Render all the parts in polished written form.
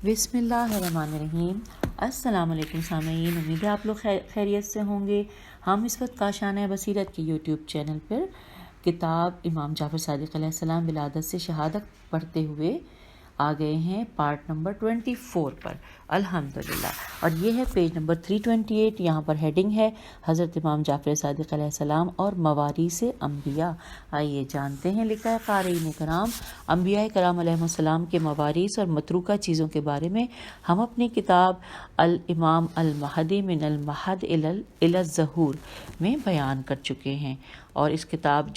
بسم اللہ الرحمن الرحیم۔ السلام علیکم سامعین، امید ہے آپ لوگ خیریت سے ہوں گے۔ ہم اس وقت کاشانہ بصیرت کے یوٹیوب چینل پر کتاب امام جعفر صادق علیہ السلام ولادت سے شہادت پڑھتے ہوئے آ گئے ہیں پارٹ نمبر 24 پر الحمدللہ، اور یہ ہے پیج نمبر 328۔ یہاں پر ہیڈنگ ہے حضرت امام جعفر صادق علیہ السلام اور مواریث انبیاء۔ آئیے جانتے ہیں، لکھا ہے قارئین کرام، انبیاء کرام علیہ السلام کے مواریث اور متروکہ چیزوں کے بارے میں ہم اپنی کتاب الامام المہدی من المہد الی الظہور میں بیان کر چکے ہیں، اور اس کتاب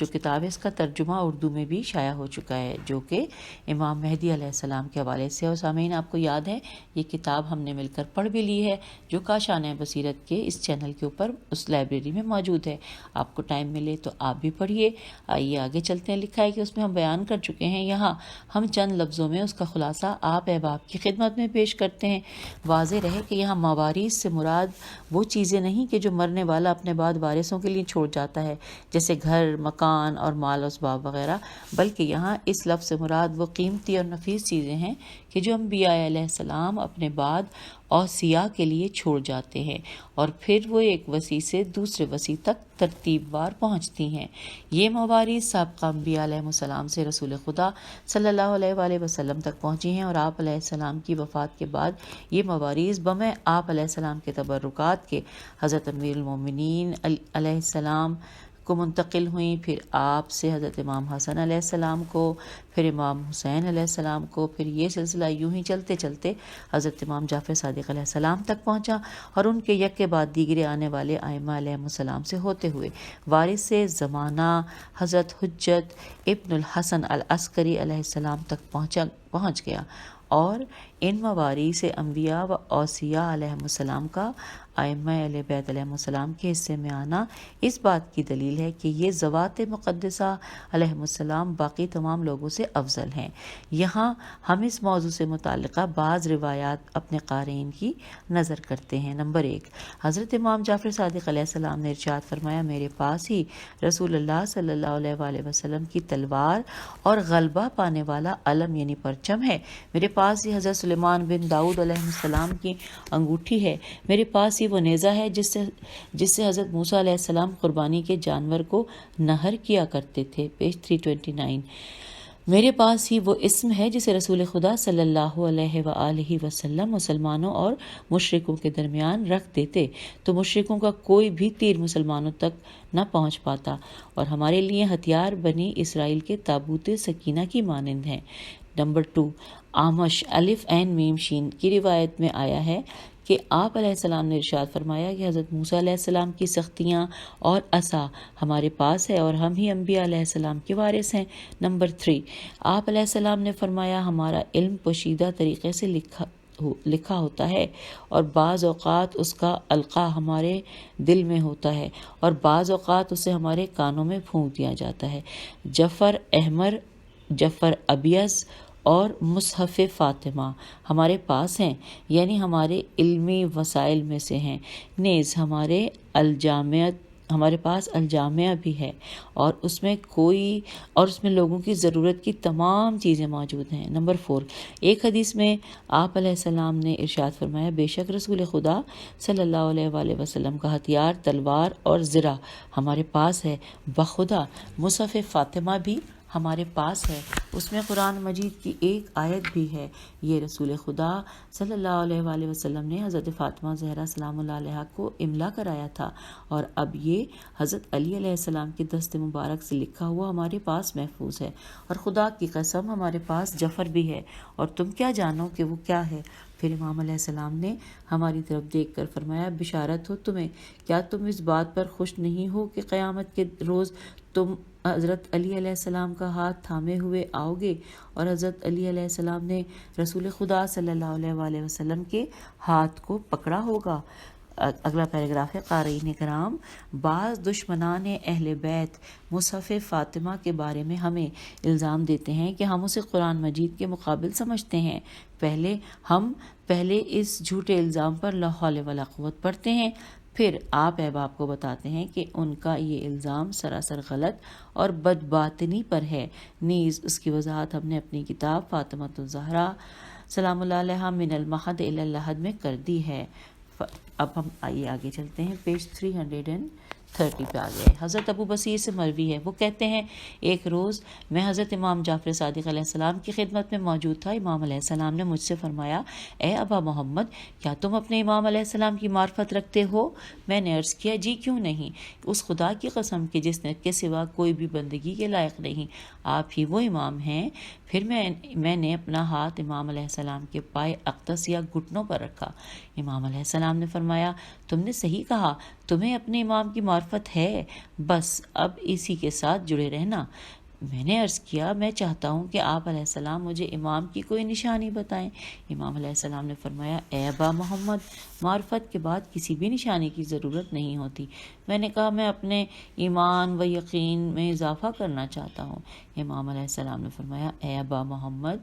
ہے اس کا ترجمہ اردو میں بھی شائع ہو چکا ہے، جو کہ امام مہدی علیہ السلام کے حوالے سے۔ اور سامعین، آپ کو یاد ہے یہ کتاب ہم نے مل کر پڑھ بھی لی ہے، جو کاشانہ بصیرت کے اس چینل کے اوپر اس لائبریری میں موجود ہے۔ آپ کو ٹائم ملے تو آپ بھی پڑھیے۔ آئیے آگے چلتے ہیں۔ لکھا ہے کہ اس میں ہم بیان کر چکے ہیں، یہاں ہم چند لفظوں میں اس کا خلاصہ آپ احباب کی خدمت میں پیش کرتے ہیں۔ واضح رہے کہ یہاں مواریث سے مراد وہ چیزیں نہیں کہ جو مرنے والا اپنے بعد وارثوں کے لیے چھوڑ جاتا ہے، جیسے گھر، مکان اور مال و اسباب وغیرہ، بلکہ یہاں اس لفظ سے مراد وہ قیمتی اور نفیس چیزیں ہیں کہ جو انبیاء علیہ السلام اپنے بعد اوصیاء کے لیے چھوڑ جاتے ہیں، اور پھر وہ ایک وصی سے دوسرے وصی تک ترتیب وار پہنچتی ہیں۔ یہ مواریث سابقہ انبیاء علیہ السلام سے رسول خدا صلی اللہ علیہ وآلہ وسلم تک پہنچی ہیں، اور آپ علیہ السلام کی وفات کے بعد یہ مواریث بمِ آپ علیہ السلام کے تبرکات کے حضرت امیر المومنین علیہ السلام کو منتقل ہوئیں، پھر آپ سے حضرت امام حسن علیہ السلام کو، پھر امام حسین علیہ السلام کو، پھر یہ سلسلہ یوں ہی چلتے چلتے حضرت امام جعفر صادق علیہ السلام تک پہنچا، اور ان کے یک کے بعد دیگرے آنے والے ائمہ علیہ السلام سے ہوتے ہوئے وارث زمانہ حضرت حجت ابن الحسن العسکری علیہ السلام تک پہنچ گیا۔ اور ان مواریث انبیاء و اوصیاء علیہ السلام کا ائمہ اہل بیت علیہ السلام کے حصے میں آنا اس بات کی دلیل ہے کہ یہ ذوات مقدسہ علیہ السلام باقی تمام لوگوں سے افضل ہیں۔ یہاں ہم اس موضوع سے متعلقہ بعض روایات اپنے قارئین کی نظر کرتے ہیں۔ نمبر 1، حضرت امام جعفر صادق علیہ السلام نے ارشاد فرمایا، میرے پاس ہی رسول اللہ صلی اللہ علیہ وآلہ وسلم کی تلوار اور غلبہ پانے والا علم یعنی پرچم ہے، میرے پاس ہی حضرت سلیمان بن داؤد علیہ السلام کی انگوٹھی ہے، میرے پاس ہی وہ نیزہ ہے جس سے حضرت موسیٰ علیہ السلام قربانی کے جانور کو نہر کیا کرتے تھے، پیج 329، میرے پاس ہی وہ اسم ہے جسے رسول خدا صلی اللہ علیہ وآلہ وسلم مسلمانوں اور مشرکوں کے درمیان رکھ دیتے تو مشرکوں کا کوئی بھی تیر مسلمانوں تک نہ پہنچ پاتا، اور ہمارے لیے ہتھیار بنی اسرائیل کے تابوت سکینہ کی مانند ہیں۔ نمبر 2، آمش الف عین میم شین کی روایت میں آیا ہے کہ آپ علیہ السلام نے ارشاد فرمایا کہ حضرت موسیٰ علیہ السلام کی سختیاں اور عصا ہمارے پاس ہے، اور ہم ہی انبیاء علیہ السلام کے وارث ہیں۔ نمبر 3، آپ علیہ السلام نے فرمایا، ہمارا علم پوشیدہ طریقے سے لکھا ہوتا ہے، اور بعض اوقات اس کا القاء ہمارے دل میں ہوتا ہے، اور بعض اوقات اسے ہمارے کانوں میں پھونک دیا جاتا ہے۔ جعفر احمر، جعفر ابیض اور مصحف فاطمہ ہمارے پاس ہیں، یعنی ہمارے علمی وسائل میں سے ہیں، نیز ہمارے پاس الجامعہ بھی ہے، اور اس میں لوگوں کی ضرورت کی تمام چیزیں موجود ہیں۔ نمبر 4، ایک حدیث میں آپ علیہ السلام نے ارشاد فرمایا، بے شک رسول خدا صلی اللہ علیہ وآلہ وسلم کا ہتھیار تلوار اور زرہ ہمارے پاس ہے، بخدا مصحف فاطمہ بھی ہمارے پاس ہے، اس میں قرآن مجید کی ایک آیت بھی ہے۔ یہ رسول خدا صلی اللہ علیہ وآلہ وسلم نے حضرت فاطمہ زہرا سلام اللہ علیہا کو املا کرایا تھا، اور اب یہ حضرت علی علیہ السلام کے دست مبارک سے لکھا ہوا ہمارے پاس محفوظ ہے، اور خدا کی قسم ہمارے پاس جعفر بھی ہے، اور تم کیا جانو کہ وہ کیا ہے؟ پھر امام علیہ السلام نے ہماری طرف دیکھ کر فرمایا، بشارت ہو تمہیں، کیا تم اس بات پر خوش نہیں ہو کہ قیامت کے روز تم حضرت علی علیہ السلام کا ہاتھ تھامے ہوئے آؤ گے؟ اور حضرت علی علیہ السلام نے رسول خدا صلی اللہ علیہ وآلہ وسلم کے ہاتھ کو پکڑا ہوگا۔ اگلا پیراگراف ہے، قارئین کرام، بعض دشمنان اہل بیت مصحف فاطمہ کے بارے میں ہمیں الزام دیتے ہیں کہ ہم اسے قرآن مجید کے مقابل سمجھتے ہیں۔ ہم پہلے اس جھوٹے الزام پر لا حول ولا قوت پڑھتے ہیں، پھر آپ احباب کو بتاتے ہیں کہ ان کا یہ الزام سراسر غلط اور بدباطنی پر ہے۔ نیز اس کی وضاحت ہم نے اپنی کتاب فاطمۃ الزہرا سلام اللہ علیہ من المہد الی اللحد میں کر دی ہے۔ اب ہم آئیے آگے چلتے ہیں، پیج 330 پہ آ گئے۔ حضرت ابو بصیر سے مروی ہے، وہ کہتے ہیں ایک روز میں حضرت امام جعفر صادق علیہ السلام کی خدمت میں موجود تھا۔ امام علیہ السلام نے مجھ سے فرمایا، اے ابا محمد، کیا تم اپنے امام علیہ السلام کی معرفت رکھتے ہو؟ میں نے عرض کیا، جی کیوں نہیں، اس خدا کی قسم کہ جس نے کے سوا کوئی بھی بندگی کے لائق نہیں، آپ ہی وہ امام ہیں۔ پھر میں نے اپنا ہاتھ امام علیہ السلام کے پائے اقدس یا گھٹنوں پر رکھا۔ امام علیہ السلام نے فرمایا، تم نے صحیح کہا، تمہیں اپنے امام کی معرفت ہے، بس اب اسی کے ساتھ جڑے رہنا۔ میں نے عرض کیا، میں چاہتا ہوں کہ آپ علیہ السلام مجھے امام کی کوئی نشانی بتائیں۔ امام علیہ السلام نے فرمایا، اے ابا محمد، معرفت کے بعد کسی بھی نشانی کی ضرورت نہیں ہوتی۔ میں نے کہا، میں اپنے ایمان و یقین میں اضافہ کرنا چاہتا ہوں۔ امام علیہ السلام نے فرمایا، اے ابا محمد،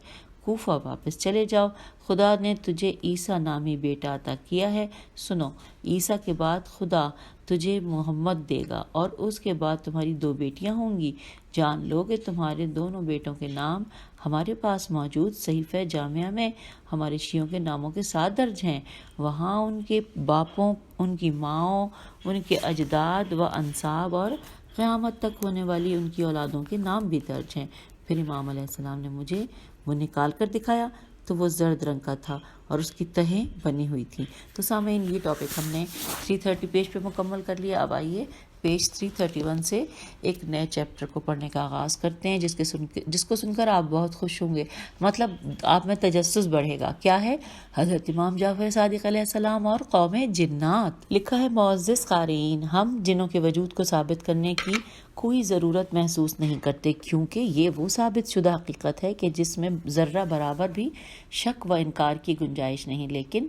کوفہ واپس چلے جاؤ، خدا نے تجھے عیسیٰ نامی بیٹا عطا کیا ہے۔ سنو، عیسیٰ کے بعد خدا تجھے محمد دے گا اور اس کے بعد تمہاری 2 بیٹیاں ہوں گی۔ جان لو کہ تمہارے دونوں بیٹوں کے نام ہمارے پاس موجود صحیفہ جامعہ میں ہمارے شیعوں کے ناموں کے ساتھ درج ہیں۔ وہاں ان کے باپوں، ان کی ماؤں، ان کے اجداد و انساب اور قیامت تک ہونے والی ان کی اولادوں کے نام بھی درج ہیں۔ پھر امام علیہ السلام نے مجھے وہ نکال کر دکھایا تو وہ زرد رنگ کا تھا اور اس کی تہیں بنی ہوئی تھیں۔ تو سامعین، یہ ٹاپک ہم نے 330 پیج پہ مکمل کر لیا۔ اب آئیے پیج 331 سے ایک نئے چیپٹر کو پڑھنے کا آغاز کرتے ہیں، جس کو سن کر آپ بہت خوش ہوں گے، مطلب آپ میں تجسس بڑھے گا۔ کیا ہے؟ حضرت امام جعفر صادق علیہ السلام اور قوم جنات۔ لکھا ہے، معزز قارئین، ہم جنوں کے وجود کو ثابت کرنے کی کوئی ضرورت محسوس نہیں کرتے، کیونکہ یہ وہ ثابت شدہ حقیقت ہے کہ جس میں ذرہ برابر بھی شک و انکار کی گنجائش نہیں۔ لیکن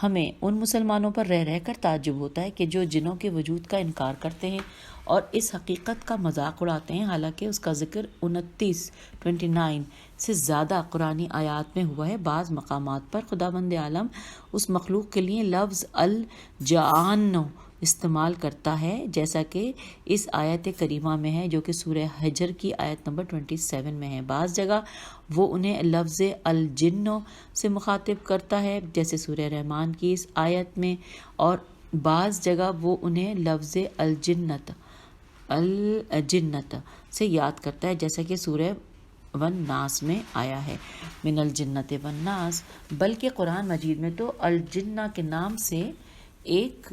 ہمیں ان مسلمانوں پر رہ رہ کر تعجب ہوتا ہے کہ جو جنوں کے وجود کا انکار کرتے ہیں اور اس حقیقت کا مذاق اڑاتے ہیں، حالانکہ اس کا ذکر 29 سے زیادہ قرآنی آیات میں ہوا ہے۔ بعض مقامات پر خداوند عالم اس مخلوق کے لیے لفظ الجان استعمال کرتا ہے، جیسا کہ اس آیت کریمہ میں ہے، جو کہ سورہ حجر کی آیت نمبر 27 میں ہے۔ بعض جگہ وہ انہیں لفظ الجن سے مخاطب کرتا ہے، جیسے سورہ رحمان کی اس آیت میں، اور بعض جگہ وہ انہیں لفظ الجنت سے یاد کرتا ہے، جیسا کہ سورہ والناس میں آیا ہے، من الجنت والناس۔ بلکہ قرآن مجید میں تو الجنہ کے نام سے ایک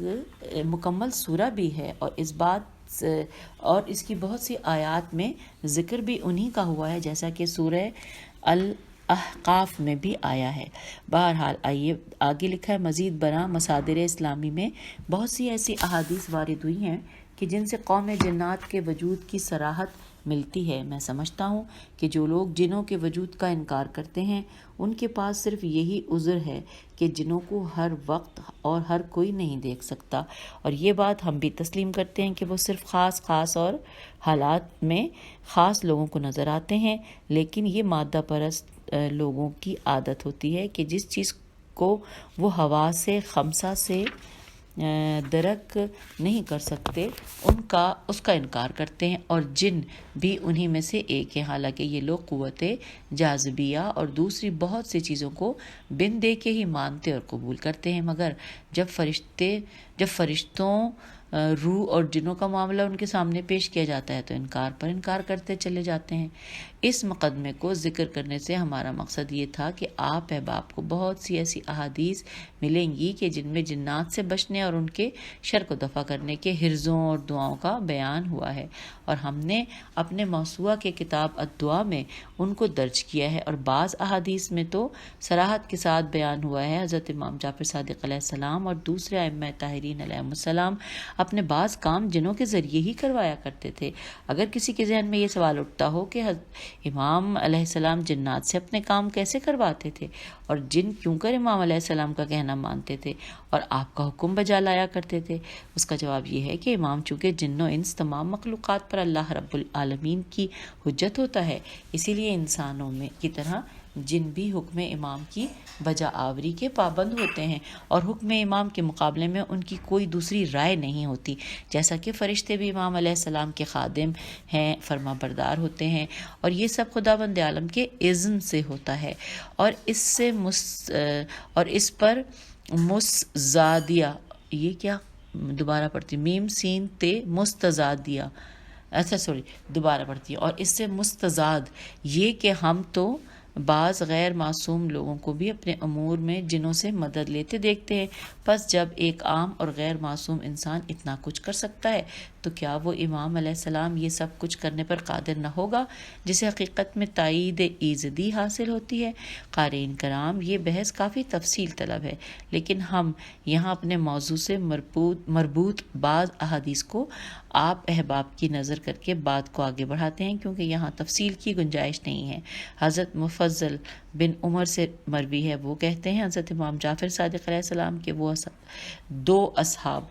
مکمل سورہ بھی ہے، اور اس کی بہت سی آیات میں ذکر بھی انہی کا ہوا ہے، جیسا کہ سورہ الاحقاف میں بھی آیا ہے۔ بہرحال آئیے آگے لکھا ہے، مزید برآں مصادر اسلامی میں بہت سی ایسی احادیث وارد ہوئی ہیں کہ جن سے قوم جنات کے وجود کی صراحت ملتی ہے۔ میں سمجھتا ہوں کہ جو لوگ جنوں کے وجود کا انکار کرتے ہیں، ان کے پاس صرف یہی عذر ہے کہ جنوں کو ہر وقت اور ہر کوئی نہیں دیکھ سکتا، اور یہ بات ہم بھی تسلیم کرتے ہیں کہ وہ صرف خاص اور حالات میں خاص لوگوں کو نظر آتے ہیں۔ لیکن یہ مادہ پرست لوگوں کی عادت ہوتی ہے کہ جس چیز کو وہ حواس خمسہ سے درک نہیں کر سکتے اس کا انکار کرتے ہیں، اور جن بھی انہی میں سے ایک ہے۔ حالانکہ یہ لوگ قوت جاذبیہ اور دوسری بہت سی چیزوں کو بن دیکھے ہی مانتے اور قبول کرتے ہیں، مگر جب فرشتوں، روح اور جنوں کا معاملہ ان کے سامنے پیش کیا جاتا ہے تو انکار پر انکار کرتے چلے جاتے ہیں۔ اس مقدمے کو ذکر کرنے سے ہمارا مقصد یہ تھا کہ آپ احباب کو بہت سی ایسی احادیث ملیں گی کہ جن میں جنات سے بچنے اور ان کے شر کو دفع کرنے کے حرزوں اور دعاؤں کا بیان ہوا ہے، اور ہم نے اپنے موسوعہ کے کتاب الدعاء میں ان کو درج کیا ہے، اور بعض احادیث میں تو صراحت کے ساتھ بیان ہوا ہے۔ حضرت امام جعفر صادق علیہ السلام اور دوسرے ائمہ طاہرین علیہم السلام اپنے بعض کام جنوں کے ذریعے ہی کروایا کرتے تھے۔ اگر کسی کے ذہن میں یہ سوال اٹھتا ہو کہ امام علیہ السلام جنات سے اپنے کام کیسے کرواتے تھے، اور جن کیوں کر امام علیہ السلام کا کہنا مانتے تھے اور آپ کا حکم بجا لایا کرتے تھے، اس کا جواب یہ ہے کہ امام چونکہ جن و انس تمام مخلوقات پر اللہ رب العالمین کی حجت ہوتا ہے، اسی لیے انسانوں میں کی طرح جن بھی حکم امام کی بجا آوری کے پابند ہوتے ہیں اور حکم امام کے مقابلے میں ان کی کوئی دوسری رائے نہیں ہوتی، جیسا کہ فرشتے بھی امام علیہ السلام کے خادم ہیں، فرما بردار ہوتے ہیں، اور یہ سب خداوند عالم کے اذن سے ہوتا ہے، اور اس پر مستزادیہ، یہ کیا دوبارہ پڑھتی، میم سین تے مستزادیہ، دوبارہ پڑھتی ہے، اور اس سے مستزاد یہ کہ ہم تو بعض غیر معصوم لوگوں کو بھی اپنے امور میں جنوں سے مدد لیتے دیکھتے ہیں، پس جب ایک عام اور غیر معصوم انسان اتنا کچھ کر سکتا ہے تو کیا وہ امام علیہ السلام یہ سب کچھ کرنے پر قادر نہ ہوگا، جسے حقیقت میں تائید ایزدی حاصل ہوتی ہے۔ قارئین کرام، یہ بحث کافی تفصیل طلب ہے، لیکن ہم یہاں اپنے موضوع سے مربوط بعض احادیث کو آپ احباب کی نظر کر کے بات کو آگے بڑھاتے ہیں، کیونکہ یہاں تفصیل کی گنجائش نہیں ہے۔ حضرت مفضل بن عمر سے مروی ہے، وہ کہتے ہیں حضرت امام جعفر صادق علیہ السلام کے وہ دو اصحاب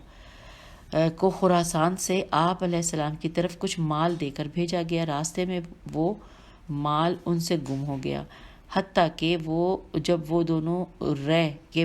کو خراسان سے آپ علیہ السلام کی طرف کچھ مال دے کر بھیجا گیا، راستے میں وہ مال ان سے گم ہو گیا، حتیٰ کہ جب وہ دونوں رے کے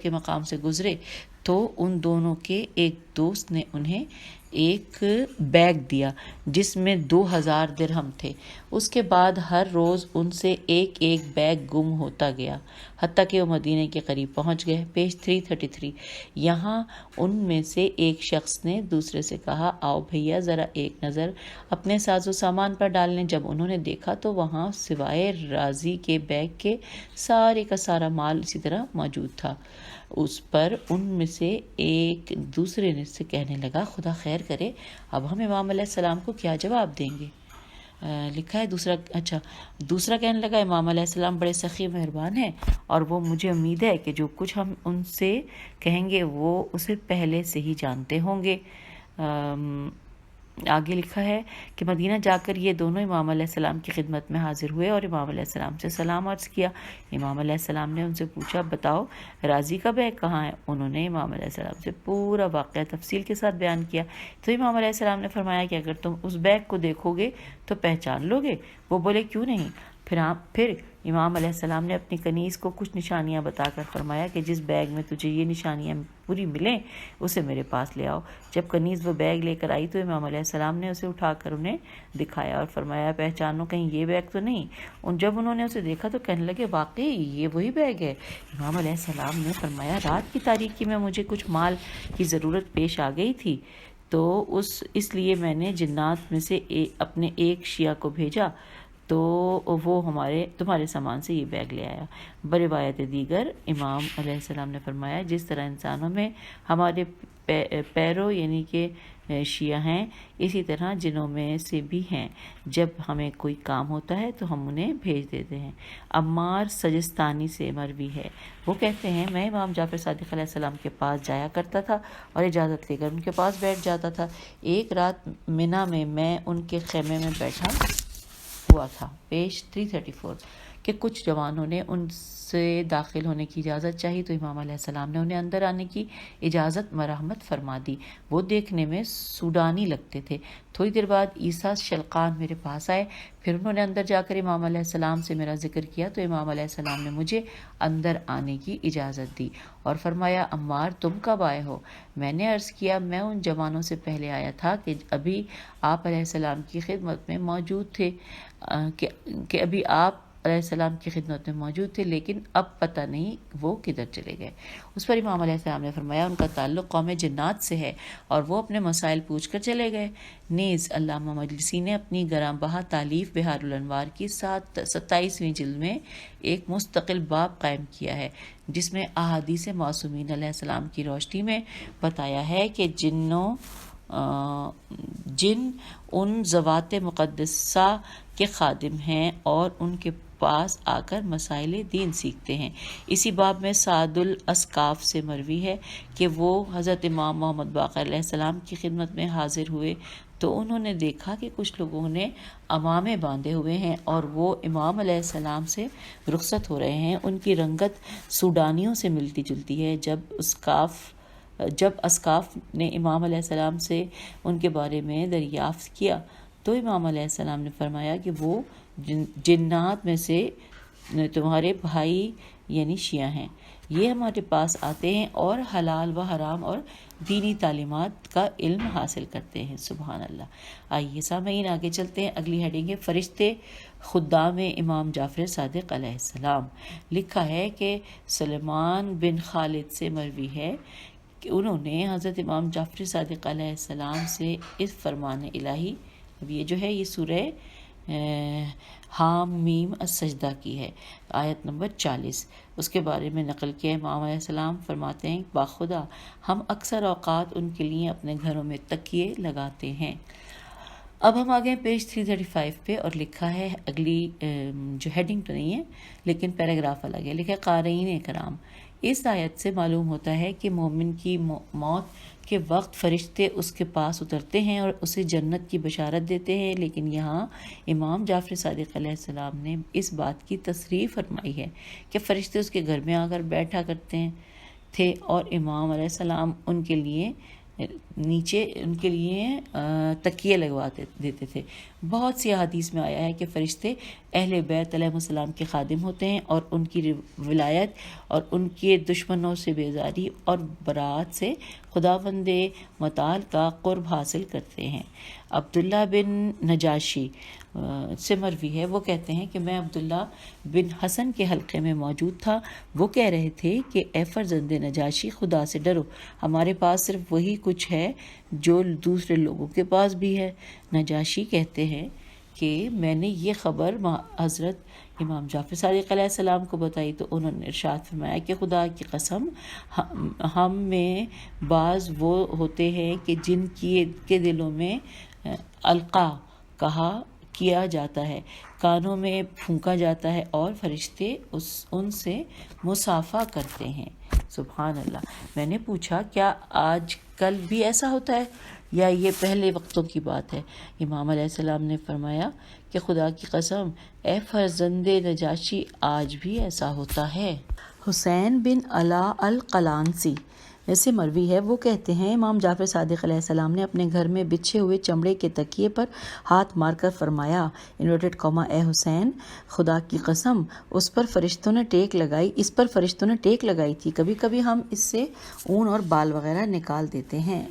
مقام سے گزرے تو ان دونوں کے ایک دوست نے انہیں ایک بیگ دیا جس میں 2000 درہم تھے۔ اس کے بعد ہر روز ان سے ایک ایک بیگ گم ہوتا گیا، حتیٰ کہ وہ مدینے کے قریب پہنچ گئے۔ پیج 333۔ یہاں ان میں سے ایک شخص نے دوسرے سے کہا، آؤ بھیا ذرا ایک نظر اپنے ساز و سامان پر ڈال لیں۔ جب انہوں نے دیکھا تو وہاں سوائے راضی کے بیگ کے سارے کا سارا مال اسی طرح موجود تھا۔ اس پر ان میں سے ایک دوسرے نے سے کہنے لگا، خدا خیر کرے، اب ہم امام علیہ السلام کو کیا جواب دیں گے؟ لکھا ہے دوسرا کہنے لگا، امام علیہ السلام بڑے سخی مہربان ہیں اور وہ مجھے امید ہے کہ جو کچھ ہم ان سے کہیں گے وہ اسے پہلے سے ہی جانتے ہوں گے۔ آگے لکھا ہے کہ مدینہ جا کر یہ دونوں امام علیہ السلام کی خدمت میں حاضر ہوئے اور امام علیہ السلام سے سلام عرض کیا۔ امام علیہ السلام نے ان سے پوچھا، بتاؤ راضی کا بیگ کہاں ہے؟ انہوں نے امام علیہ السلام سے پورا واقعہ تفصیل کے ساتھ بیان کیا۔ تو امام علیہ السلام نے فرمایا کہ اگر تم اس بیگ کو دیکھو گے تو پہچان لو گے؟ وہ بولے، کیوں نہیں؟ پھر امام علیہ السلام نے اپنی کنیز کو کچھ نشانیاں بتا کر فرمایا کہ جس بیگ میں تجھے یہ نشانیاں پوری ملیں اسے میرے پاس لے آؤ۔ جب کنیز وہ بیگ لے کر آئی تو امام علیہ السلام نے اسے اٹھا کر انہیں دکھایا اور فرمایا، پہچانو کہیں یہ بیگ تو نہیں؟ جب انہوں نے اسے دیکھا تو کہنے لگے، واقعی یہ وہی بیگ ہے۔ امام علیہ السلام نے فرمایا، رات کی تاریکی میں مجھے کچھ مال کی ضرورت پیش آ گئی تھی تو اس لیے میں نے جنات میں سے اپنے ایک شیعہ کو بھیجا تو وہ تمہارے سامان سے یہ بیگ لے آیا۔ بروایت دیگر امام علیہ السلام نے فرمایا، جس طرح انسانوں میں ہمارے پیرو یعنی کہ شیعہ ہیں، اسی طرح جنوں میں سے بھی ہیں۔ جب ہمیں کوئی کام ہوتا ہے تو ہم انہیں بھیج دیتے ہیں۔ عمار سجستانی سے مروی ہے، وہ کہتے ہیں، میں امام جعفر صادق علیہ السلام کے پاس جایا کرتا تھا اور اجازت لے کر ان کے پاس بیٹھ جاتا تھا۔ ایک رات منی میں ان کے خیمے میں بیٹھا ہوا تھا۔ پیج 334 کہ کچھ جوانوں نے ان سے داخل ہونے کی اجازت چاہی تو امام علیہ السلام نے انہیں اندر آنے کی اجازت مرحمت فرما دی۔ وہ دیکھنے میں سوڈانی لگتے تھے۔ تھوڑی دیر بعد عیسیٰ شلقان میرے پاس آئے، پھر انہوں نے اندر جا کر امام علیہ السلام سے میرا ذکر کیا تو امام علیہ السلام نے مجھے اندر آنے کی اجازت دی اور فرمایا، عمار تم کب آئے ہو؟ میں نے عرض کیا، میں ان جوانوں سے پہلے آیا تھا کہ ابھی آپ علیہ السلام کی خدمت میں موجود تھے کہ ابھی آپ علیہ السلام کی خدمت میں موجود تھے، لیکن اب پتہ نہیں وہ کدھر چلے گئے۔ اس پر امام علیہ السلام نے فرمایا، ان کا تعلق قوم جنات سے ہے اور وہ اپنے مسائل پوچھ کر چلے گئے۔ نیز علامہ مجلسی نے اپنی گراں بہا تالیف بہار الانوار کی 27ویں جلد میں ایک مستقل باب قائم کیا ہے، جس میں احادیث معصومین علیہ السلام کی روشنی میں بتایا ہے کہ جن ان ذوات مقدسہ کے خادم ہیں اور ان کے پاس آ کر مسائل دین سیکھتے ہیں۔ اسی باب میں سعد الاسقاف سے مروی ہے کہ وہ حضرت امام محمد باقر علیہ السلام کی خدمت میں حاضر ہوئے تو انہوں نے دیکھا کہ کچھ لوگوں نے عمامے باندھے ہوئے ہیں اور وہ امام علیہ السلام سے رخصت ہو رہے ہیں۔ ان کی رنگت سوڈانیوں سے ملتی جلتی ہے۔ جب اسقاف نے امام علیہ السلام سے ان کے بارے میں دریافت کیا تو امام علیہ السلام نے فرمایا کہ وہ جنات میں سے تمہارے بھائی یعنی شیعہ ہیں، یہ ہمارے پاس آتے ہیں اور حلال و حرام اور دینی تعلیمات کا علم حاصل کرتے ہیں۔ سبحان اللہ۔ آئیے سامعین آگے چلتے ہیں، اگلی ہیڈنگ ہے فرشتے خدام امام جعفر صادق علیہ السلام۔ لکھا ہے کہ سلیمان بن خالد سے مروی ہے کہ انہوں نے حضرت امام جعفر صادق علیہ السلام سے اس فرمان الہی، اب یہ جو ہے یہ سورہ حام میم السجدہ کی ہے، آیت نمبر 40، اس کے بارے میں نقل کیا۔ امام علیہ السلام فرماتے ہیں باخدا ہم اکثر اوقات ان کے لیے اپنے گھروں میں تکیے لگاتے ہیں۔ اب ہم آگے پیج 335 پہ، اور لکھا ہے اگلی جو ہیڈنگ تو نہیں ہے لیکن پیراگراف الگ ہے، لکھا ہے قارئین کرام، اس آیت سے معلوم ہوتا ہے کہ مومن کی موت کے وقت فرشتے اس کے پاس اترتے ہیں اور اسے جنت کی بشارت دیتے ہیں، لیکن یہاں امام جعفر صادق علیہ السلام نے اس بات کی تصریح فرمائی ہے کہ فرشتے اس کے گھر میں آ کر بیٹھا کرتے تھے اور امام علیہ السلام ان کے لیے نیچے ان کے لیے تکیے لگوا دیتے تھے۔ بہت سی احادیث میں آیا ہے کہ فرشتے اہل بیت علیہ السلام کے خادم ہوتے ہیں اور ان کی ولایت اور ان کے دشمنوں سے بیزاری اور برات سے خداوند متعال کا قرب حاصل کرتے ہیں۔ عبداللہ بن نجاشی سے مروی ہے، وہ کہتے ہیں کہ میں عبداللہ بن حسن کے حلقے میں موجود تھا، وہ کہہ رہے تھے کہ اے فرزند نجاشی خدا سے ڈرو، ہمارے پاس صرف وہی کچھ ہے جو دوسرے لوگوں کے پاس بھی ہے۔ نجاشی کہتے ہیں کہ میں نے یہ خبر حضرت امام جعفر صادق علیہ السلام کو بتائی تو انہوں نے ارشاد فرمایا کہ خدا کی قسم ہم میں بعض وہ ہوتے ہیں کہ جن کے دلوں میں القا کیا جاتا ہے، کانوں میں پھونکا جاتا ہے اور فرشتے ان سے مصافحہ کرتے ہیں۔ سبحان اللہ۔ میں نے پوچھا کیا آج کل بھی ایسا ہوتا ہے یا یہ پہلے وقتوں کی بات ہے؟ امام علیہ السلام نے فرمایا کہ خدا کی قسم اے فرزند نجاشی آج بھی ایسا ہوتا ہے۔ حسین بن علا القلانسی سے مروی ہے، وہ کہتے ہیں امام جعفر صادق علیہ السلام نے اپنے گھر میں بچھے ہوئے چمڑے کے تکیے پر ہاتھ مار کر فرمایا اے حسین خدا کی قسم اس پر فرشتوں نے ٹیک لگائی تھی، کبھی کبھی ہم اس سے اون اور بال وغیرہ نکال دیتے ہیں۔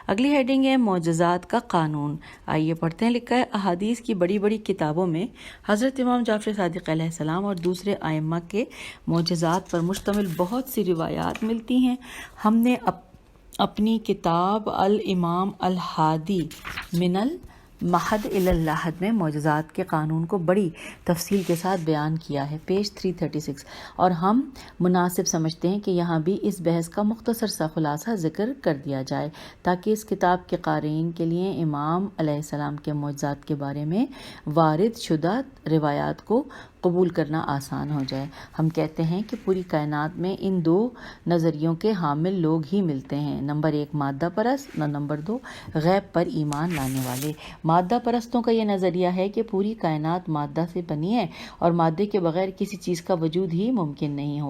اگلی ہیڈنگ ہے معجزات کا قانون۔ آئیے پڑھتے ہیں، لکھا ہے احادیث کی بڑی بڑی کتابوں میں حضرت امام جعفر صادق علیہ السلام اور دوسرے ائمہ کے معجزات پر مشتمل بہت سی روایات ملتی ہیں۔ ہم نے اپنی کتاب الامام الہادی من المہد الی اللحد میں معجزات کے قانون کو بڑی تفصیل کے ساتھ بیان کیا ہے، پیج 336، اور ہم مناسب سمجھتے ہیں کہ یہاں بھی اس بحث کا مختصر سا خلاصہ ذکر کر دیا جائے تاکہ اس کتاب کے قارئین کے لیے امام علیہ السلام کے معجزات کے بارے میں وارد شدہ روایات کو قبول کرنا آسان ہو جائے۔ ہم کہتے ہیں کہ پوری کائنات میں ان دو نظریوں کے حامل لوگ ہی ملتے ہیں، نمبر 1 مادہ پرست، نمبر 2 غیب پر ایمان لانے والے۔ مادہ پرستوں کا یہ نظریہ ہے کہ پوری کائنات مادہ سے بنی ہے اور مادے کے بغیر کسی چیز کا وجود ہی ممکن نہیں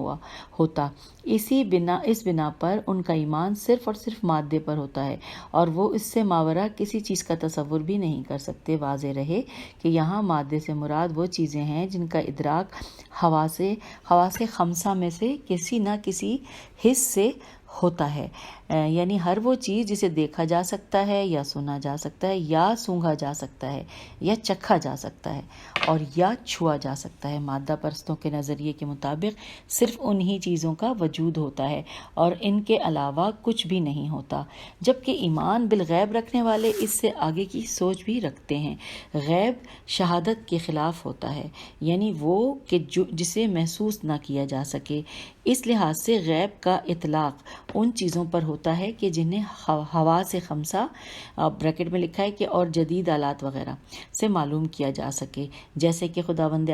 ہوتا۔ اس بنا پر ان کا ایمان صرف اور صرف مادے پر ہوتا ہے اور وہ اس سے ماورا کسی چیز کا تصور بھی نہیں کر سکتے۔ واضح رہے کہ یہاں مادے سے مراد وہ چیزیں ہیں جن کا ادراک حواس خمسہ میں سے کسی نہ کسی حس سے ہوتا ہے، یعنی ہر وہ چیز جسے دیکھا جا سکتا ہے یا سنا جا سکتا ہے یا سونگھا جا سکتا ہے یا چکھا جا سکتا ہے اور یا چھوا جا سکتا ہے۔ مادہ پرستوں کے نظریے کے مطابق صرف انہی چیزوں کا وجود ہوتا ہے اور ان کے علاوہ کچھ بھی نہیں ہوتا، جبکہ ایمان بالغیب رکھنے والے اس سے آگے کی سوچ بھی رکھتے ہیں۔ غیب شہادت کے خلاف ہوتا ہے، یعنی وہ کہ جسے محسوس نہ کیا جا سکے۔ اس لحاظ سے غیب کا اطلاق ان چیزوں پر ہوتا ہے کہ جنہیں حواس خمسہ بریکٹ میں لکھا ہے کہ اور جدید آلات وغیرہ سے معلوم کیا جا سکے، جیسے کہ خداوند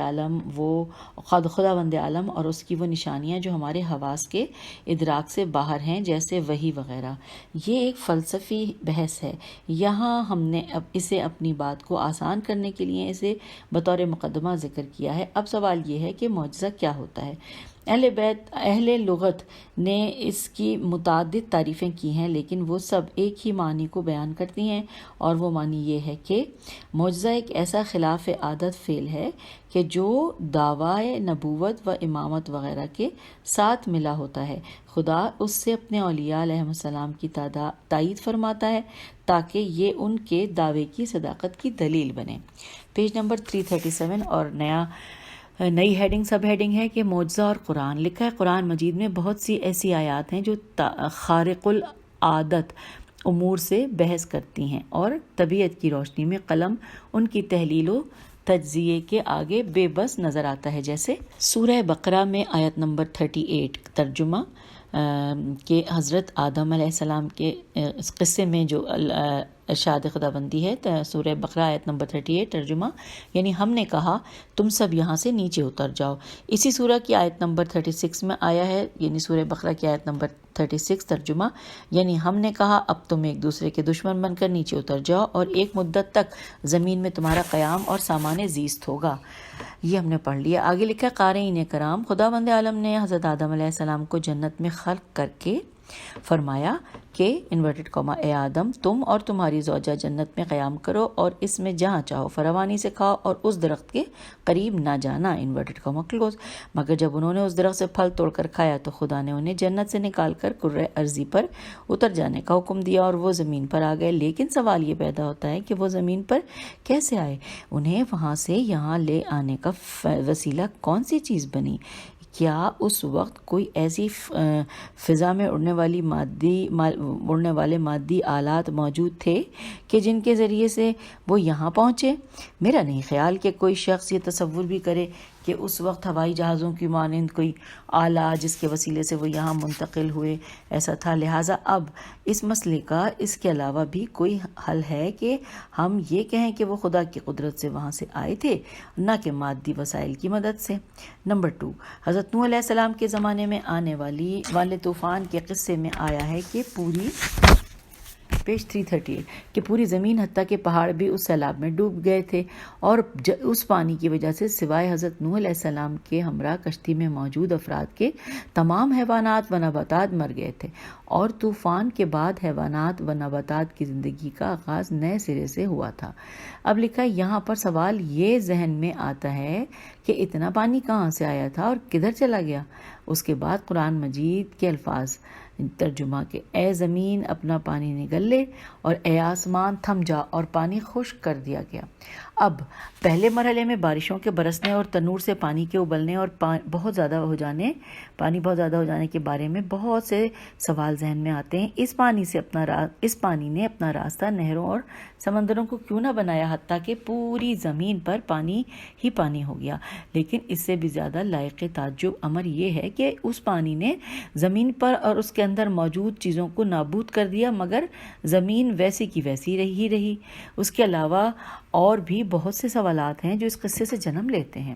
عالم اور اس کی وہ نشانیاں جو ہمارے حواس کے ادراک سے باہر ہیں، جیسے وحی وغیرہ۔ یہ ایک فلسفی بحث ہے، یہاں ہم نے اسے اپنی بات کو آسان کرنے کے لیے اسے بطور مقدمہ ذکر کیا ہے۔ اب سوال یہ ہے کہ معجزہ کیا ہوتا ہے؟ اہل لغت نے اس کی متعدد تعریفیں کی ہیں، لیکن وہ سب ایک ہی معنی کو بیان کرتی ہیں، اور وہ معنی یہ ہے کہ معجزہ ایک ایسا خلاف عادت فعل ہے کہ جو دعوی نبوت و امامت وغیرہ کے ساتھ ملا ہوتا ہے۔ خدا اس سے اپنے اولیاء علیہ السلام کی تائید فرماتا ہے تاکہ یہ ان کے دعوے کی صداقت کی دلیل بنے۔ پیج نمبر 337 اور نئی ہیڈنگ سب ہیڈنگ ہے کہ معجزہ اور قرآن۔ لکھا ہے قرآن مجید میں بہت سی ایسی آیات ہیں جو خارق العادت امور سے بحث کرتی ہیں اور طبیعت کی روشنی میں قلم ان کی تحلیل و تجزیے کے آگے بے بس نظر آتا ہے، جیسے سورہ بقرہ میں آیت نمبر 38 ترجمہ کہ حضرت آدم علیہ السلام کے اس قصے میں جو ارشاد خداوندی ہے، سورہ بقرہ آیت نمبر 38 ترجمہ، یعنی ہم نے کہا تم سب یہاں سے نیچے اتر جاؤ۔ اسی سورہ کی آیت نمبر 36 میں آیا ہے، یعنی سورہ بقرہ کی آیت نمبر 36 ترجمہ، یعنی ہم نے کہا اب تم ایک دوسرے کے دشمن بن کر نیچے اتر جاؤ اور ایک مدت تک زمین میں تمہارا قیام اور سامان زیست ہوگا۔ یہ ہم نے پڑھ لیا۔ آگے لکھا قارئین کرام، خداوند عالم نے حضرت آدم علیہ السلام کو جنت میں خلق کر کے فرمایا کہ انورٹڈ کاما اے آدم تم اور تمہاری زوجہ جنت میں قیام کرو اور اس میں جہاں چاہو فراوانی سے کھاؤ اور اس درخت کے قریب نہ جانا، انورٹڈ کاما کلوز۔ مگر جب انہوں نے اس درخت سے پھل توڑ کر کھایا تو خدا نے انہیں جنت سے نکال کر کرۂ ارضی پر اتر جانے کا حکم دیا اور وہ زمین پر آ گئے۔ لیکن سوال یہ پیدا ہوتا ہے کہ وہ زمین پر کیسے آئے؟ انہیں وہاں سے یہاں لے آنے کا وسیلہ کون سی چیز بنی؟ کیا اس وقت کوئی ایسی فضا میں اڑنے والے مادی آلات موجود تھے کہ جن کے ذریعے سے وہ یہاں پہنچے؟ میرا نہیں خیال کہ کوئی شخص یہ تصور بھی کرے کہ اس وقت ہوائی جہازوں کی مانند کوئی آلہ جس کے وسیلے سے وہ یہاں منتقل ہوئے ایسا تھا۔ لہٰذا اب اس مسئلے کا اس کے علاوہ بھی کوئی حل ہے کہ ہم یہ کہیں کہ وہ خدا کی قدرت سے وہاں سے آئے تھے، نہ کہ مادی وسائل کی مدد سے۔ نمبر 2، حضرت نوح علیہ السلام کے زمانے میں آنے والے طوفان کے قصے میں آیا ہے کہ پیج 338 کہ پوری زمین حتیٰ کہ پہاڑ بھی اس سیلاب میں ڈوب گئے تھے، اور اس پانی کی وجہ سے سوائے حضرت نوح علیہ السلام کے ہمراہ کشتی میں موجود افراد کے تمام حیوانات و نباتات مر گئے تھے، اور طوفان کے بعد حیوانات و نباتات کی زندگی کا آغاز نئے سرے سے ہوا تھا۔ اب لکھا یہاں پر سوال یہ ذہن میں آتا ہے کہ اتنا پانی کہاں سے آیا تھا اور کدھر چلا گیا؟ اس کے بعد قرآن مجید کے الفاظ ترجمہ کہ اے زمین اپنا پانی نگل لے اور اے آسمان تھم جا، اور پانی خشک کر دیا گیا۔ اب پہلے مرحلے میں بارشوں کے برسنے اور تنور سے پانی کے ابلنے اور پانی بہت زیادہ ہو جانے کے بارے میں بہت سے سوال ذہن میں آتے ہیں۔ اس پانی نے اپنا راستہ نہروں اور سمندروں کو کیوں نہ بنایا، حتیٰ کہ پوری زمین پر پانی ہی پانی ہو گیا؟ لیکن اس سے بھی زیادہ لائق تعجب امر یہ ہے کہ اس پانی نے زمین پر اور اس کے اندر موجود چیزوں کو نابود کر دیا، مگر زمین ویسی کی ویسی رہی۔ اس کے علاوہ اور بھی بہت سے سوالات ہیں جو اس قصے سے جنم لیتے ہیں۔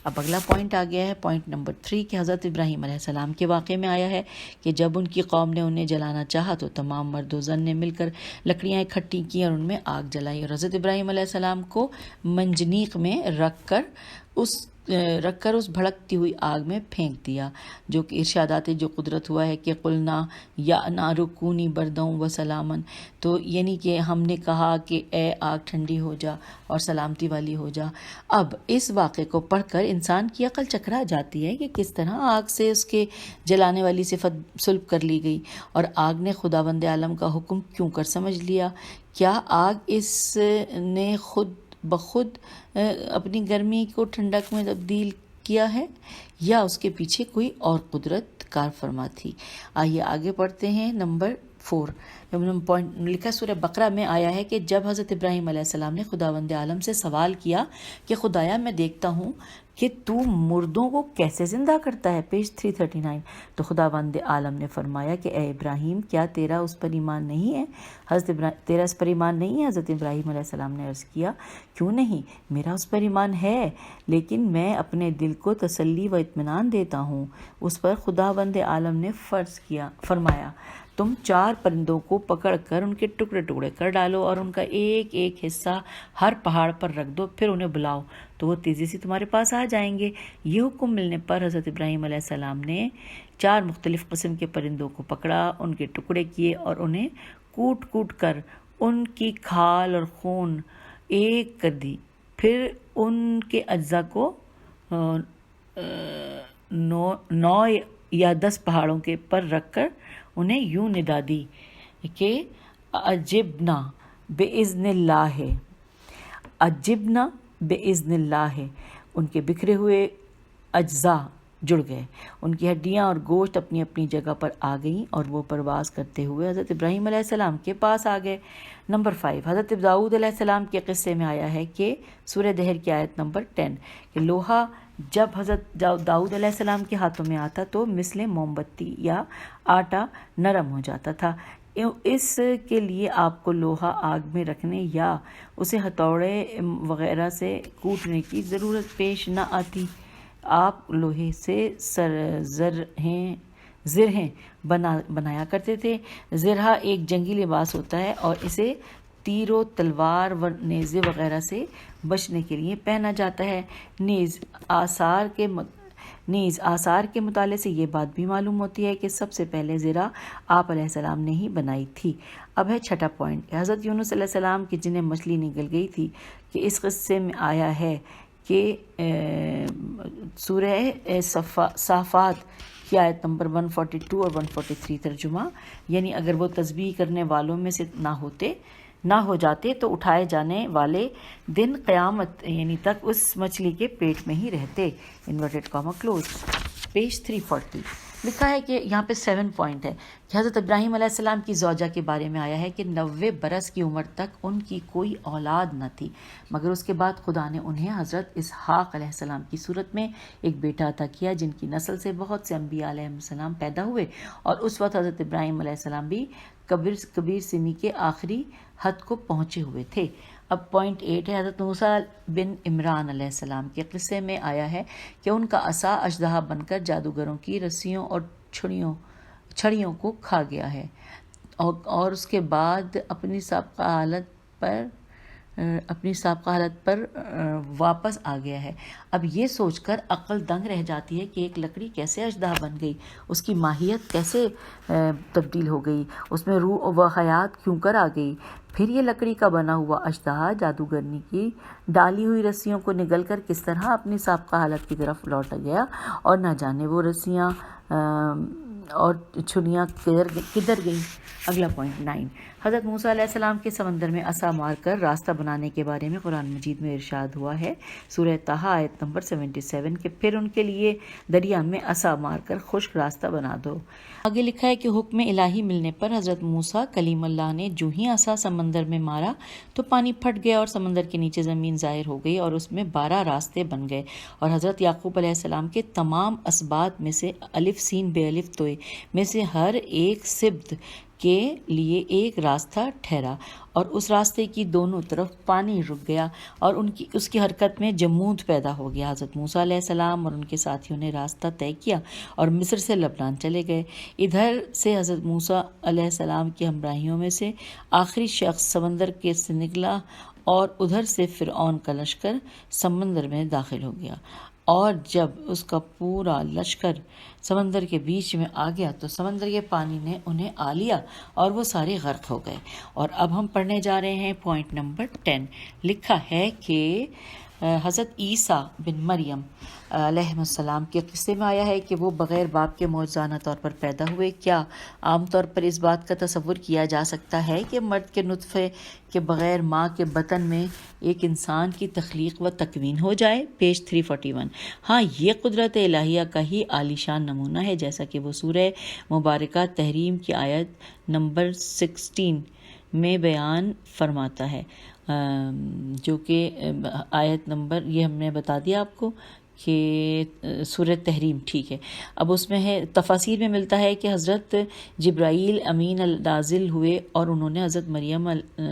اب اگلا پوائنٹ آ گیا ہے، پوائنٹ نمبر 3 کہ حضرت ابراہیم علیہ السلام کے واقعے میں آیا ہے کہ جب ان کی قوم نے انہیں جلانا چاہا تو تمام مرد و زن نے مل کر لکڑیاں اکٹھی کی اور ان میں آگ جلائی، اور حضرت ابراہیم علیہ السلام کو منجنیق میں رکھ کر اس بھڑکتی ہوئی آگ میں پھینک دیا، جو کہ ارشادات جو قدرت ہوا ہے کہ قلنا یا نار کونی بردوں و سلامن، تو یعنی کہ ہم نے کہا کہ اے آگ ٹھنڈی ہو جا اور سلامتی والی ہو جا۔ اب اس واقعے کو پڑھ کر انسان کی عقل چکرا جاتی ہے کہ کس طرح آگ سے اس کے جلانے والی صفت سلب کر لی گئی، اور آگ نے خداوند عالم کا حکم کیوں کر سمجھ لیا؟ کیا آگ اس نے خود بخود اپنی گرمی کو ٹھنڈک میں تبدیل کیا ہے، یا اس کے پیچھے کوئی اور قدرت کار فرما تھی؟ آئیے آگے پڑھتے ہیں۔ نمبر 4 پوائنٹ لکھا سورہ بقرہ میں آیا ہے کہ جب حضرت ابراہیم علیہ السلام نے خداوند عالم سے سوال کیا کہ خدایا میں دیکھتا ہوں کہ تو مردوں کو کیسے زندہ کرتا ہے، پیج 339، تو خداوند عالم نے فرمایا کہ اے ابراہیم کیا تیرا اس پر ایمان نہیں ہے؟ حضرت ابراہیم علیہ السلام نے عرض کیا کیوں نہیں، میرا اس پر ایمان ہے، لیکن میں اپنے دل کو تسلی و اطمینان دیتا ہوں۔ اس پر خداوند عالم نے فرمایا تم 4 پرندوں کو پکڑ کر ان کے ٹکڑے ٹکڑے کر ڈالو اور ان کا ایک ایک حصہ ہر پہاڑ پر رکھ دو، پھر انہیں بلاؤ تو وہ تیزی سے تمہارے پاس آ جائیں گے۔ یہ حکم ملنے پر حضرت ابراہیم علیہ السلام نے 4 مختلف قسم کے پرندوں کو پکڑا، ان کے ٹکڑے کیے اور انہیں کوٹ کوٹ کر ان کی کھال اور خون ایک کر دی، پھر ان کے اجزاء کو 9 یا 10 پہاڑوں کے پر رکھ کر انہیں یوں ندا دی کہ عجبنا بِإِذْنِ اللَّهِ، عجبنا بِإِذْنِ اللَّهِ۔ ان کے بکھرے ہوئے اجزاء جڑ گئے، ان کی ہڈیاں اور گوشت اپنی اپنی جگہ پر آ گئیں اور وہ پرواز کرتے ہوئے حضرت ابراہیم علیہ السلام کے پاس آ گئے۔ نمبر 5، حضرت داؤد علیہ السلام کے قصے میں آیا ہے کہ سورہ دہر کی آیت نمبر 10 کہ لوہا جب حضرت داؤد علیہ السلام کے ہاتھوں میں آتا تو مثل موم بتی یا آٹا نرم ہو جاتا تھا۔ اس کے لیے آپ کو لوہا آگ میں رکھنے یا اسے ہتھوڑے وغیرہ سے کوٹنے کی ضرورت پیش نہ آتی۔ آپ لوہے سے زرہیں بنایا کرتے تھے۔ زرہ ایک جنگی لباس ہوتا ہے اور اسے تیر و تلوار و نیزے وغیرہ سے بچنے کے لیے پہنا جاتا ہے۔ نیز آثار کے مطالعے سے یہ بات بھی معلوم ہوتی ہے کہ سب سے پہلے زرہ آپ علیہ السلام نے ہی بنائی تھی۔ اب ہے 6 پوائنٹ، حضرت یونس علیہ السلام کی جنہیں مچھلی نگل گئی تھی کہ اس قصے میں آیا ہے کہ سورہ صافات کی آیت نمبر 142 اور 143 ترجمہ، یعنی اگر وہ تسبیح کرنے والوں میں سے نہ ہو جاتے تو اٹھائے جانے والے دن قیامت یعنی تک اس مچھلی کے پیٹ میں ہی رہتے، انورٹڈ کاما کلوز۔ پیج 340 لکھا ہے کہ یہاں پہ 7 پوائنٹ ہے کہ حضرت ابراہیم علیہ السلام کی زوجہ کے بارے میں آیا ہے کہ 90 برس کی عمر تک ان کی کوئی اولاد نہ تھی، مگر اس کے بعد خدا نے انہیں حضرت اسحاق علیہ السلام کی صورت میں ایک بیٹا عطا کیا، جن کی نسل سے بہت سے انبیاء علیہ السلام پیدا ہوئے، اور اس وقت حضرت ابراہیم علیہ السلام بھی کبیر سنی کے آخری حد کو پہنچے ہوئے تھے۔ اب پوائنٹ 8 ہے، حضرت موسیٰ بن عمران علیہ السلام کے قصے میں آیا ہے کہ ان کا عصا اژدہا بن کر جادوگروں کی رسیوں اور چھڑیوں کو کھا گیا ہے اور اس کے بعد اپنی سابقہ حالت پر واپس آ گیا ہے۔ اب یہ سوچ کر عقل دنگ رہ جاتی ہے کہ ایک لکڑی کیسے اژدہا بن گئی، اس کی ماہیت کیسے تبدیل ہو گئی، اس میں روح و حیات کیوں کر آ گئی۔ پھر یہ لکڑی کا بنا ہوا اژدہا جادوگرنی کی ڈالی ہوئی رسیوں کو نگل کر کس طرح اپنی سابقہ حالت کی طرف لوٹ گیا، اور نہ جانے وہ رسیاں اور چھڑیاں کدھر گئیں۔ اگلا پوائنٹ 9، حضرت موسیٰ علیہ السلام کے سمندر میں عصا مار کر راستہ بنانے کے بارے میں قرآن مجید میں ارشاد ہوا ہے، سورہ طٰہٰ آیت نمبر 77 کہ پھر ان کے لیے دریا میں عصا مار کر خشک راستہ بنا دو۔ آگے لکھا ہے کہ حکم الہی ملنے پر حضرت موسیٰ کلیم اللہ نے جو ہی عصا سمندر میں مارا تو پانی پھٹ گیا اور سمندر کے نیچے زمین ظاہر ہو گئی اور اس میں 12 راستے بن گئے، اور حضرت یعقوب علیہ السلام کے تمام اسباط میں سے الف سین بے الف توئے میں سے ہر ایک سبط کے لیے ایک راستہ ٹھہرا، اور اس راستے کی دونوں طرف پانی رک گیا اور اس کی حرکت میں جمود پیدا ہو گیا۔ حضرت موسیٰ علیہ السلام اور ان کے ساتھیوں نے راستہ طے کیا اور مصر سے لبنان چلے گئے۔ ادھر سے حضرت موسیٰ علیہ السلام کی ہمراہیوں میں سے آخری شخص سمندر کے سے نکلا اور ادھر سے فرعون کا لشکر سمندر میں داخل ہو گیا، اور جب اس کا پورا لشکر سمندر کے بیچ میں آ گیا تو سمندر کے پانی نے انہیں آ لیا اور وہ سارے غرق ہو گئے۔ اور اب ہم پڑھنے جا رہے ہیں پوائنٹ نمبر 10، لکھا ہے کہ حضرت عیسیٰ بن مریم علیہ السلام کے قصے میں آیا ہے کہ وہ بغیر باپ کے معجزانہ طور پر پیدا ہوئے۔ کیا عام طور پر اس بات کا تصور کیا جا سکتا ہے کہ مرد کے نطفے کے بغیر ماں کے بطن میں ایک انسان کی تخلیق و تکوین ہو جائے؟ پیج 341۔ ہاں، یہ قدرت الہیہ کا ہی عالی شان نمونہ ہے، جیسا کہ وہ سورہ مبارکہ تحریم کی آیت نمبر 16 میں بیان فرماتا ہے، جو کہ آیت نمبر یہ ہم نے بتا دیا آپ کو کہ سورہ تحریم، ٹھیک ہے۔ اب اس میں ہے تفاسیر میں ملتا ہے کہ حضرت جبرائیل امین نازل ہوئے اور انہوں نے حضرت مریم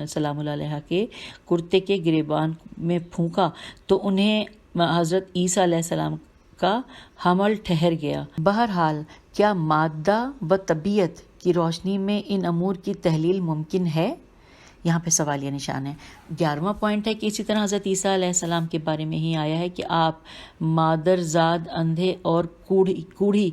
سلام اللہ علیہا کے کرتے کے گریبان میں پھونکا تو انہیں حضرت عیسیٰ علیہ السلام کا حمل ٹھہر گیا۔ بہرحال کیا مادہ و طبیعت کی روشنی میں ان امور کی تحلیل ممکن ہے؟ یہاں پہ سوالیہ نشان ہے۔ 11واں پوائنٹ ہے کہ اسی طرح حضرت عیسیٰ علیہ السلام کے بارے میں ہی آیا ہے کہ آپ مادرزاد اندھے اور کوڑھی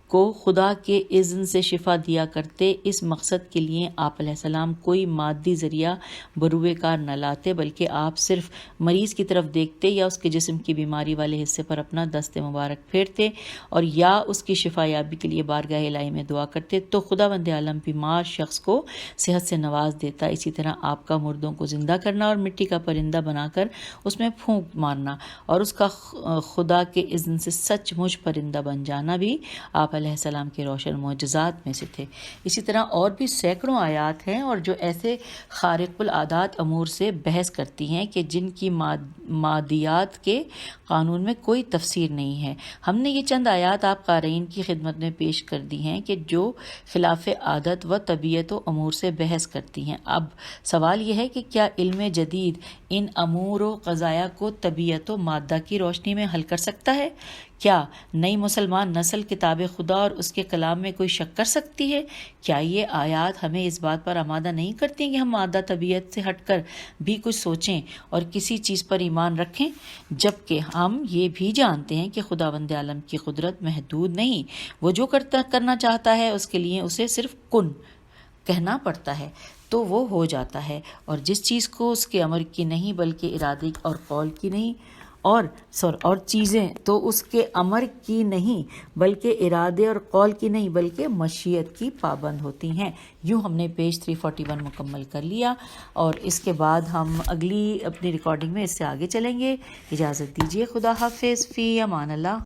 کو خدا کے اذن سے شفا دیا کرتے۔ اس مقصد کے لیے آپ علیہ السلام کوئی مادی ذریعہ بروئے کار نہ لاتے، بلکہ آپ صرف مریض کی طرف دیکھتے یا اس کے جسم کی بیماری والے حصے پر اپنا دست مبارک پھیرتے اور یا اس کی شفا یابی کے لیے بارگاہ الہی میں دعا کرتے تو خداوند عالم بیمار شخص کو صحت سے نواز دیتا۔ اسی طرح آپ کا مردوں کو زندہ کرنا اور مٹی کا پرندہ بنا کر اس میں پھونک مارنا اور اس کا خدا کے اذن سے سچ مچ پرندہ بن جانا بھی آپ علیہ السلام کے روشن معجزات میں سے تھے۔ اسی طرح اور بھی سینکڑوں آیات ہیں اور جو ایسے خارق العادات امور سے بحث کرتی ہیں کہ جن کی مادیات کے قانون میں کوئی تفسیر نہیں ہے۔ ہم نے یہ چند آیات آپ قارئین کی خدمت میں پیش کر دی ہیں کہ جو خلاف عادت و طبیعت و امور سے بحث کرتی ہیں۔ اب سوال یہ ہے کہ کیا علم جدید ان امور و قضایا کو طبیعت و مادہ کی روشنی میں حل کر سکتا ہے؟ کیا نئی مسلمان نسل کتاب خدا اور اس کے کلام میں کوئی شک کر سکتی ہے؟ کیا یہ آیات ہمیں اس بات پر آمادہ نہیں کرتی کہ ہم مادہ طبیعت سے ہٹ کر بھی کچھ سوچیں اور کسی چیز پر ایمان رکھیں؟ جبکہ ہم یہ بھی جانتے ہیں کہ خداوند عالم کی قدرت محدود نہیں، وہ جو کرنا چاہتا ہے اس کے لیے اسے صرف کن کہنا پڑتا ہے تو وہ ہو جاتا ہے، اور جس چیز کو اس کے امر کی نہیں بلکہ ارادے اور قول کی نہیں اور چیزیں تو اس کے امر کی نہیں بلکہ ارادے اور قول کی نہیں بلکہ مشیت کی پابند ہوتی ہیں۔ یوں ہم نے پیج 341 مکمل کر لیا اور اس کے بعد ہم اگلی اپنی ریکارڈنگ میں اس سے آگے چلیں گے۔ اجازت دیجیے، خدا حافظ، فی امان اللہ۔